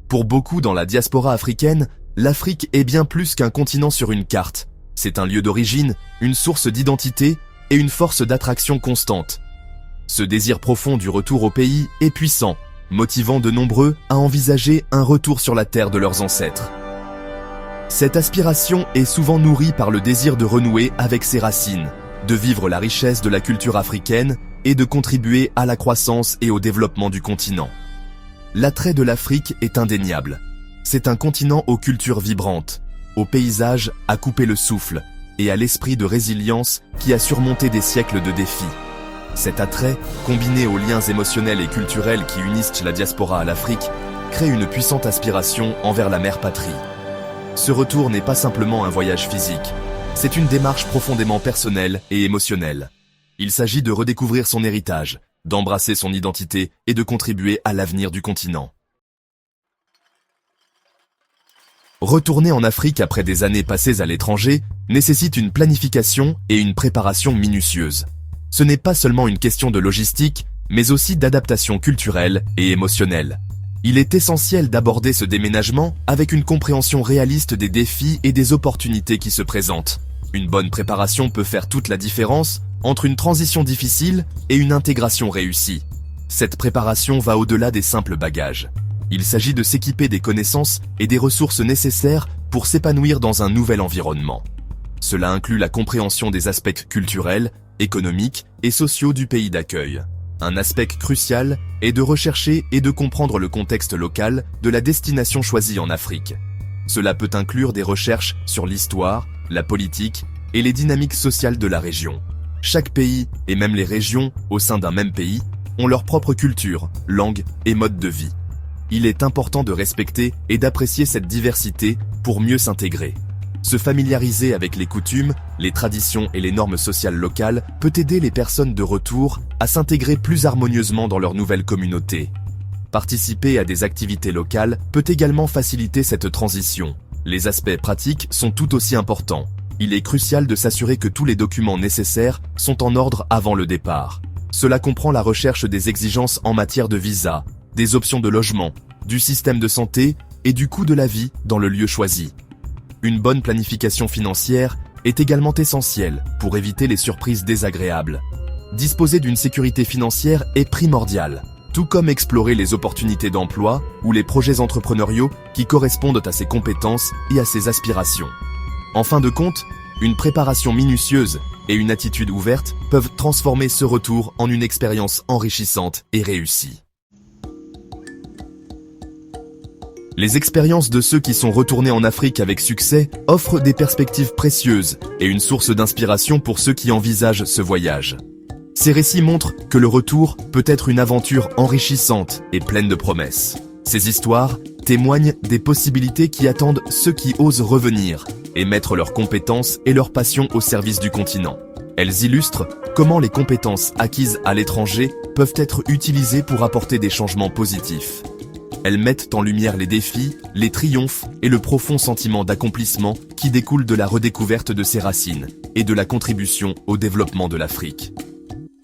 Pour beaucoup dans la diaspora africaine, l'Afrique est bien plus qu'un continent sur une carte. C'est un lieu d'origine, une source d'identité et une force d'attraction constante. Ce désir profond du retour au pays est puissant, motivant de nombreux à envisager un retour sur la terre de leurs ancêtres. Cette aspiration est souvent nourrie par le désir de renouer avec ses racines, de vivre la richesse de la culture africaine et de contribuer à la croissance et au développement du continent. L'attrait de l'Afrique est indéniable. C'est un continent aux cultures vibrantes, aux paysages à couper le souffle et à l'esprit de résilience qui a surmonté des siècles de défis. Cet attrait, combiné aux liens émotionnels et culturels qui unissent la diaspora à l'Afrique, crée une puissante aspiration envers la mère patrie. Ce retour n'est pas simplement un voyage physique, c'est une démarche profondément personnelle et émotionnelle. Il s'agit de redécouvrir son héritage, d'embrasser son identité et de contribuer à l'avenir du continent. Retourner en Afrique après des années passées à l'étranger nécessite une planification et une préparation minutieuse. Ce n'est pas seulement une question de logistique, mais aussi d'adaptation culturelle et émotionnelle. Il est essentiel d'aborder ce déménagement avec une compréhension réaliste des défis et des opportunités qui se présentent. Une bonne préparation peut faire toute la différence entre une transition difficile et une intégration réussie. Cette préparation va au-delà des simples bagages. Il s'agit de s'équiper des connaissances et des ressources nécessaires pour s'épanouir dans un nouvel environnement. Cela inclut la compréhension des aspects culturels, économiques et sociaux du pays d'accueil. Un aspect crucial est de rechercher et de comprendre le contexte local de la destination choisie en Afrique. Cela peut inclure des recherches sur l'histoire, la politique et les dynamiques sociales de la région. Chaque pays, et même les régions au sein d'un même pays, ont leur propre culture, langue et mode de vie. Il est important de respecter et d'apprécier cette diversité pour mieux s'intégrer. Se familiariser avec les coutumes, les traditions et les normes sociales locales peut aider les personnes de retour à s'intégrer plus harmonieusement dans leur nouvelle communauté. Participer à des activités locales peut également faciliter cette transition. Les aspects pratiques sont tout aussi importants. Il est crucial de s'assurer que tous les documents nécessaires sont en ordre avant le départ. Cela comprend la recherche des exigences en matière de visa, des options de logement, du système de santé et du coût de la vie dans le lieu choisi. Une bonne planification financière est également essentielle pour éviter les surprises désagréables. Disposer d'une sécurité financière est primordial, tout comme explorer les opportunités d'emploi ou les projets entrepreneuriaux qui correspondent à ses compétences et à ses aspirations. En fin de compte, une préparation minutieuse et une attitude ouverte peuvent transformer ce retour en une expérience enrichissante et réussie. Les expériences de ceux qui sont retournés en Afrique avec succès offrent des perspectives précieuses et une source d'inspiration pour ceux qui envisagent ce voyage. Ces récits montrent que le retour peut être une aventure enrichissante et pleine de promesses. Ces histoires témoignent des possibilités qui attendent ceux qui osent revenir et mettre leurs compétences et leur passion au service du continent. Elles illustrent comment les compétences acquises à l'étranger peuvent être utilisées pour apporter des changements positifs. Elles mettent en lumière les défis, les triomphes et le profond sentiment d'accomplissement qui découle de la redécouverte de ses racines et de la contribution au développement de l'Afrique.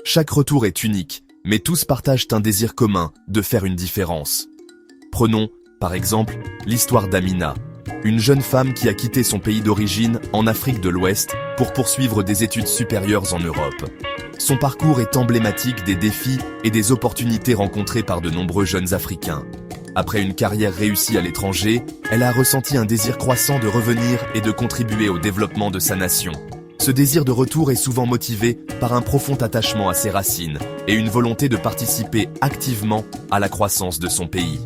Chaque retour est unique, mais tous partagent un désir commun de faire une différence. Prenons, par exemple, l'histoire d'Amina, une jeune femme qui a quitté son pays d'origine en Afrique de l'Ouest pour poursuivre des études supérieures en Europe. Son parcours est emblématique des défis et des opportunités rencontrées par de nombreux jeunes Africains. Après une carrière réussie à l'étranger, elle a ressenti un désir croissant de revenir et de contribuer au développement de sa nation. Ce désir de retour est souvent motivé par un profond attachement à ses racines et une volonté de participer activement à la croissance de son pays.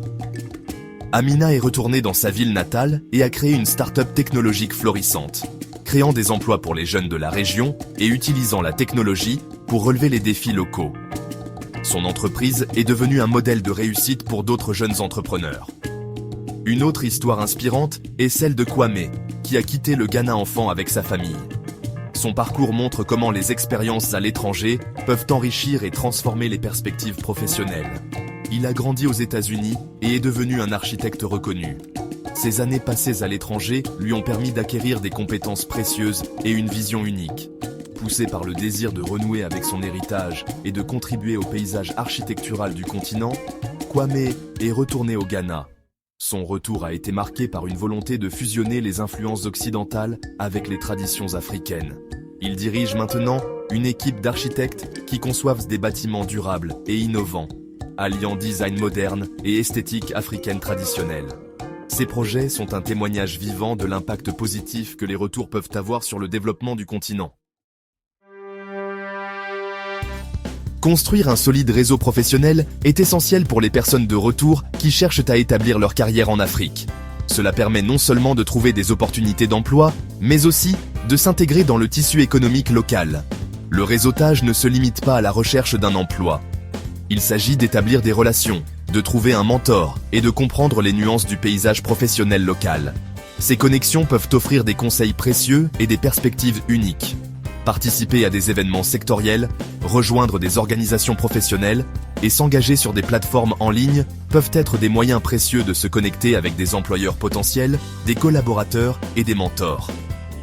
Amina est retournée dans sa ville natale et a créé une start-up technologique florissante, créant des emplois pour les jeunes de la région et utilisant la technologie pour relever les défis locaux. Son entreprise est devenue un modèle de réussite pour d'autres jeunes entrepreneurs. Une autre histoire inspirante est celle de Kwame, qui a quitté le Ghana enfant avec sa famille. Son parcours montre comment les expériences à l'étranger peuvent enrichir et transformer les perspectives professionnelles. Il a grandi aux États-Unis et est devenu un architecte reconnu. Ses années passées à l'étranger lui ont permis d'acquérir des compétences précieuses et une vision unique. Poussé par le désir de renouer avec son héritage et de contribuer au paysage architectural du continent, Kwame est retourné au Ghana. Son retour a été marqué par une volonté de fusionner les influences occidentales avec les traditions africaines. Il dirige maintenant une équipe d'architectes qui conçoivent des bâtiments durables et innovants, alliant design moderne et esthétique africaine traditionnelle. Ces projets sont un témoignage vivant de l'impact positif que les retours peuvent avoir sur le développement du continent. Construire un solide réseau professionnel est essentiel pour les personnes de retour qui cherchent à établir leur carrière en Afrique. Cela permet non seulement de trouver des opportunités d'emploi, mais aussi de s'intégrer dans le tissu économique local. Le réseautage ne se limite pas à la recherche d'un emploi. Il s'agit d'établir des relations, de trouver un mentor et de comprendre les nuances du paysage professionnel local. Ces connexions peuvent offrir des conseils précieux et des perspectives uniques. Participer à des événements sectoriels, rejoindre des organisations professionnelles et s'engager sur des plateformes en ligne peuvent être des moyens précieux de se connecter avec des employeurs potentiels, des collaborateurs et des mentors.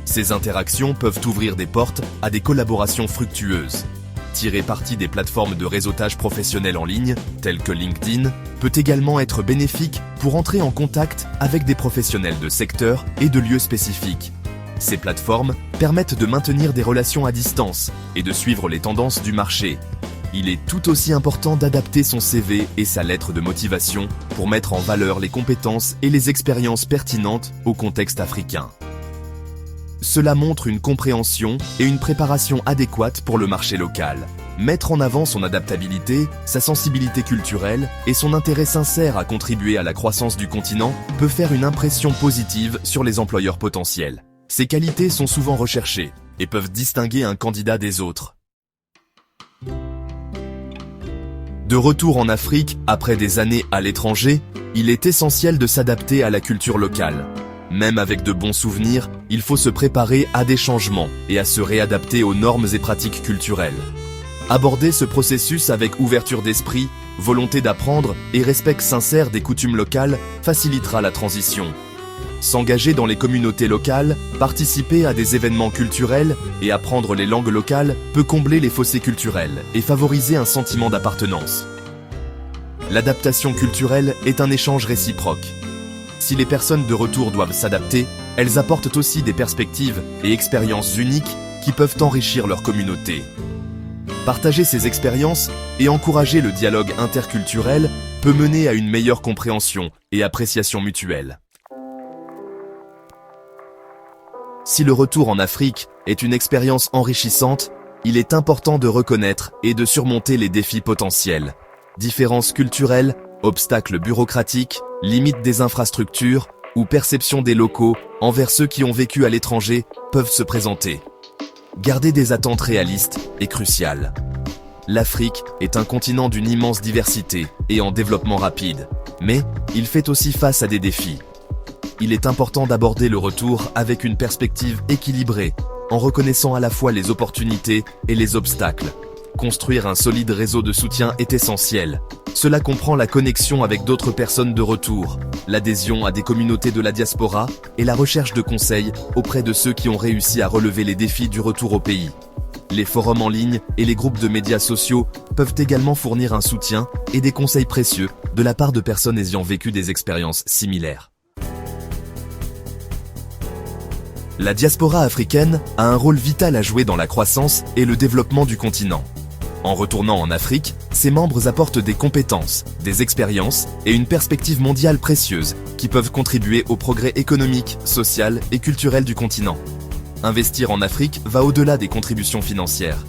Ces interactions peuvent ouvrir des portes à des collaborations fructueuses. Tirer parti des plateformes de réseautage professionnel en ligne, telles que LinkedIn, peut également être bénéfique pour entrer en contact avec des professionnels de secteurs et de lieux spécifiques. Ces plateformes permettent de maintenir des relations à distance et de suivre les tendances du marché. Il est tout aussi important d'adapter son CV et sa lettre de motivation pour mettre en valeur les compétences et les expériences pertinentes au contexte africain. Cela montre une compréhension et une préparation adéquates pour le marché local. Mettre en avant son adaptabilité, sa sensibilité culturelle et son intérêt sincère à contribuer à la croissance du continent peut faire une impression positive sur les employeurs potentiels. Ces qualités sont souvent recherchées et peuvent distinguer un candidat des autres. De retour en Afrique, après des années à l'étranger, il est essentiel de s'adapter à la culture locale. Même avec de bons souvenirs, il faut se préparer à des changements et à se réadapter aux normes et pratiques culturelles. Aborder ce processus avec ouverture d'esprit, volonté d'apprendre et respect sincère des coutumes locales facilitera la transition. S'engager dans les communautés locales, participer à des événements culturels et apprendre les langues locales peut combler les fossés culturels et favoriser un sentiment d'appartenance. L'adaptation culturelle est un échange réciproque. Si les personnes de retour doivent s'adapter, elles apportent aussi des perspectives et expériences uniques qui peuvent enrichir leur communauté. Partager ces expériences et encourager le dialogue interculturel peut mener à une meilleure compréhension et appréciation mutuelle. Si le retour en Afrique est une expérience enrichissante, il est important de reconnaître et de surmonter les défis potentiels. Différences culturelles, obstacles bureaucratiques, limites des infrastructures ou perception des locaux envers ceux qui ont vécu à l'étranger peuvent se présenter. Garder des attentes réalistes est crucial. L'Afrique est un continent d'une immense diversité et en développement rapide, mais il fait aussi face à des défis. Il est important d'aborder le retour avec une perspective équilibrée, en reconnaissant à la fois les opportunités et les obstacles. Construire un solide réseau de soutien est essentiel. Cela comprend la connexion avec d'autres personnes de retour, l'adhésion à des communautés de la diaspora et la recherche de conseils auprès de ceux qui ont réussi à relever les défis du retour au pays. Les forums en ligne et les groupes de médias sociaux peuvent également fournir un soutien et des conseils précieux de la part de personnes ayant vécu des expériences similaires. La diaspora africaine a un rôle vital à jouer dans la croissance et le développement du continent. En retournant en Afrique, ses membres apportent des compétences, des expériences et une perspective mondiale précieuse qui peuvent contribuer au progrès économique, social et culturel du continent. Investir en Afrique va au-delà des contributions financières.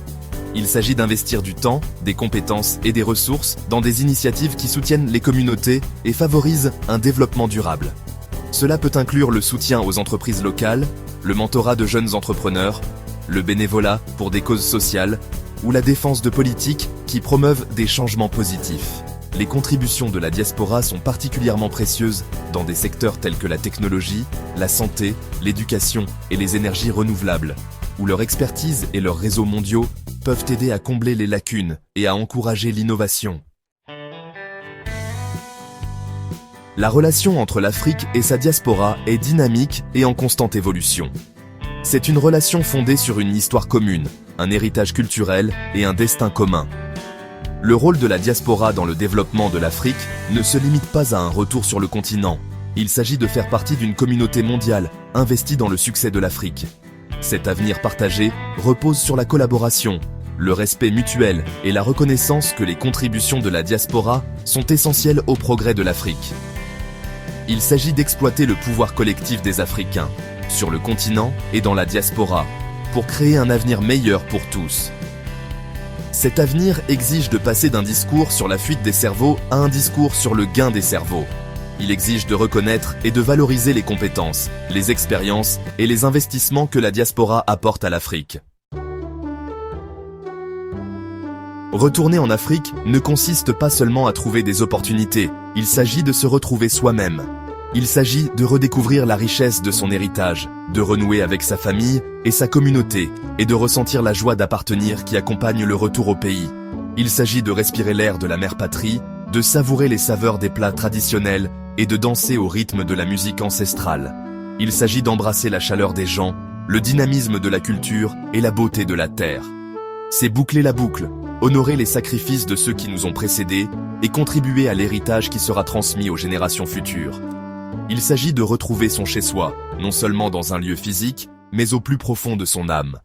Il s'agit d'investir du temps, des compétences et des ressources dans des initiatives qui soutiennent les communautés et favorisent un développement durable. Cela peut inclure le soutien aux entreprises locales, le mentorat de jeunes entrepreneurs, le bénévolat pour des causes sociales ou la défense de politiques qui promeuvent des changements positifs. Les contributions de la diaspora sont particulièrement précieuses dans des secteurs tels que la technologie, la santé, l'éducation et les énergies renouvelables, où leur expertise et leurs réseaux mondiaux peuvent aider à combler les lacunes et à encourager l'innovation. La relation entre l'Afrique et sa diaspora est dynamique et en constante évolution. C'est une relation fondée sur une histoire commune, un héritage culturel et un destin commun. Le rôle de la diaspora dans le développement de l'Afrique ne se limite pas à un retour sur le continent. Il s'agit de faire partie d'une communauté mondiale, investie dans le succès de l'Afrique. Cet avenir partagé repose sur la collaboration, le respect mutuel et la reconnaissance que les contributions de la diaspora sont essentielles au progrès de l'Afrique. Il s'agit d'exploiter le pouvoir collectif des Africains, sur le continent et dans la diaspora, pour créer un avenir meilleur pour tous. Cet avenir exige de passer d'un discours sur la fuite des cerveaux à un discours sur le gain des cerveaux. Il exige de reconnaître et de valoriser les compétences, les expériences et les investissements que la diaspora apporte à l'Afrique. Retourner en Afrique ne consiste pas seulement à trouver des opportunités, il s'agit de se retrouver soi-même. Il s'agit de redécouvrir la richesse de son héritage, de renouer avec sa famille et sa communauté, et de ressentir la joie d'appartenir qui accompagne le retour au pays. Il s'agit de respirer l'air de la mère patrie, de savourer les saveurs des plats traditionnels et de danser au rythme de la musique ancestrale. Il s'agit d'embrasser la chaleur des gens, le dynamisme de la culture et la beauté de la terre. C'est boucler la boucle, honorer les sacrifices de ceux qui nous ont précédés et contribuer à l'héritage qui sera transmis aux générations futures. Il s'agit de retrouver son chez-soi, non seulement dans un lieu physique, mais au plus profond de son âme.